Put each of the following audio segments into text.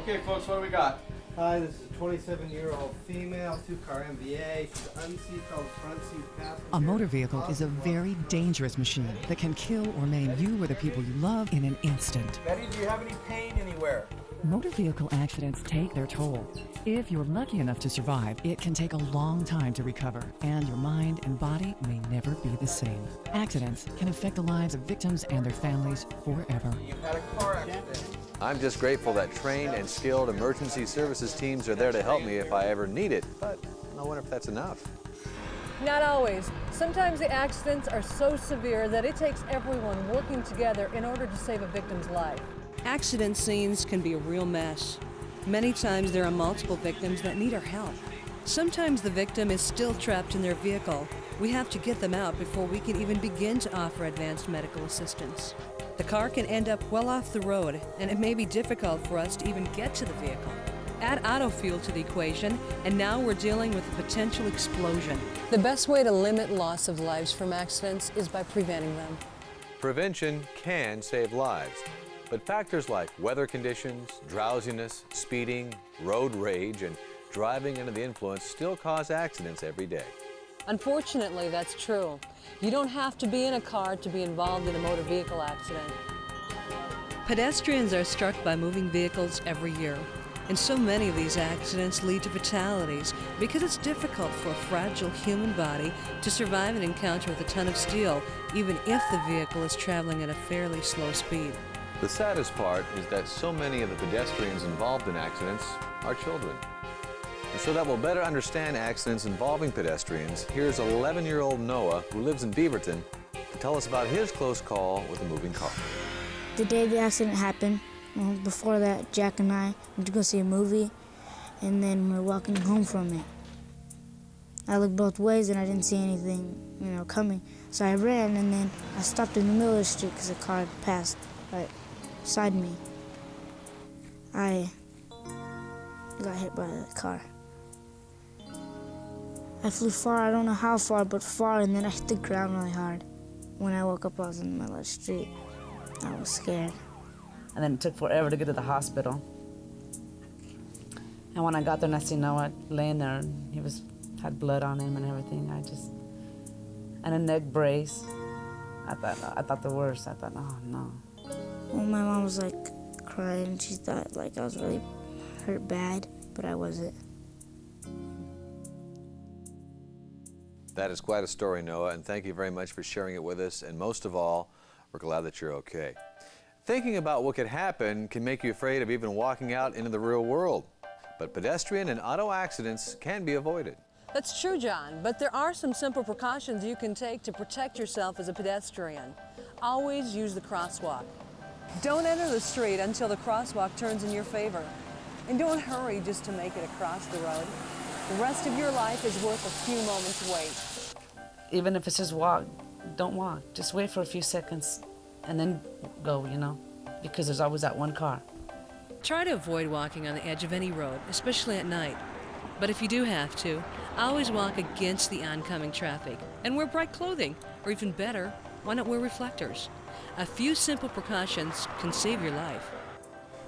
Okay, folks, what do we got? Hi, this is a 27-year-old female, two-car MVA. She's unseatbelt front seat passenger. A motor vehicle is a very dangerous machine that can kill or maim you or the people you love in an instant. Betty, do you have any pain anywhere? Motor vehicle accidents take their toll. If you're lucky enough to survive, it can take a long time to recover, and your mind and body may never be the same. Accidents can affect the lives of victims and their families forever. You've had a car accident. I'm just grateful that trained and skilled emergency services teams are there to help me if I ever need it, but I wonder if that's enough. Not always. Sometimes the accidents are so severe that it takes everyone working together in order to save a victim's life. Accident scenes can be a real mess. Many times there are multiple victims that need our help. Sometimes the victim is still trapped in their vehicle. We have to get them out before we can even begin to offer advanced medical assistance. The car can end up well off the road, and it may be difficult for us to even get to the vehicle. Add auto fuel to the equation, and now we're dealing with a potential explosion. The best way to limit loss of lives from accidents is by preventing them. Prevention can save lives, but factors like weather conditions, drowsiness, speeding, road rage, and driving under the influence still cause accidents every day. Unfortunately, that's true. You don't have to be in a car to be involved in a motor vehicle accident. Pedestrians are struck by moving vehicles every year, and so many of these accidents lead to fatalities because it's difficult for a fragile human body to survive an encounter with a ton of steel, even if the vehicle is traveling at a fairly slow speed. The saddest part is that so many of the pedestrians involved in accidents are children. And so that we'll better understand accidents involving pedestrians, here's 11-year-old Noah, who lives in Beaverton, to tell us about his close call with a moving car. The day the accident happened, before that, Jack and I went to go see a movie, and then we were walking home from it. I looked both ways and I didn't see anything, coming. So I ran, and then I stopped in the middle of the street because a car passed right beside me. I got hit by the car. I flew far, I don't know how far, but far, and then I hit the ground really hard. When I woke up, I was in the middle of the street. I was scared. And then it took forever to get to the hospital. And when I got there and I seen Noah laying there, he had blood on him and everything, and a neck brace. I thought the worst. I thought, oh no. Well, my mom was crying. She thought I was really hurt bad, but I wasn't. That is quite a story, Noah, and thank you very much for sharing it with us, and most of all, we're glad that you're okay. Thinking about what could happen can make you afraid of even walking out into the real world, but pedestrian and auto accidents can be avoided. That's true, John, but there are some simple precautions you can take to protect yourself as a pedestrian. Always use the crosswalk. Don't enter the street until the crosswalk turns in your favor. And don't hurry just to make it across the road. The rest of your life is worth a few moments' wait. Even if it's just walk, don't walk. Just wait for a few seconds and then go, because there's always that one car. Try to avoid walking on the edge of any road, especially at night. But if you do have to, always walk against the oncoming traffic and wear bright clothing, or even better, why not wear reflectors? A few simple precautions can save your life.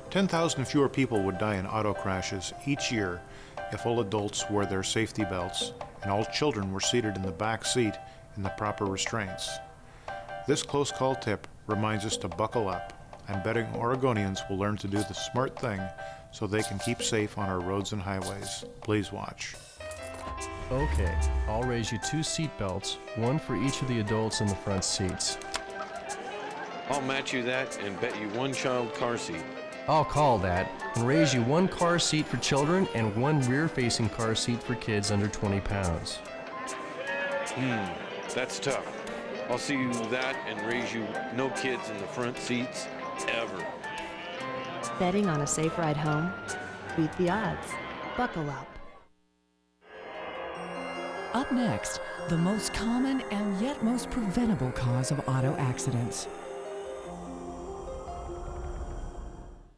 10,000 fewer people would die in auto crashes each year if all adults wore their safety belts and all children were seated in the back seat in the proper restraints. This close call tip reminds us to buckle up. I'm betting Oregonians will learn to do the smart thing so they can keep safe on our roads and highways. Please watch. Okay, I'll raise you 2 seat belts, one for each of the adults in the front seats. I'll match you that and bet you 1 child car seat. I'll call that and raise you 1 car seat for children and 1 rear-facing car seat for kids under 20 pounds. That's tough. I'll see you that and raise you no kids in the front seats ever. Betting on a safe ride home? Beat the odds. Buckle up. Up next, the most common and yet most preventable cause of auto accidents.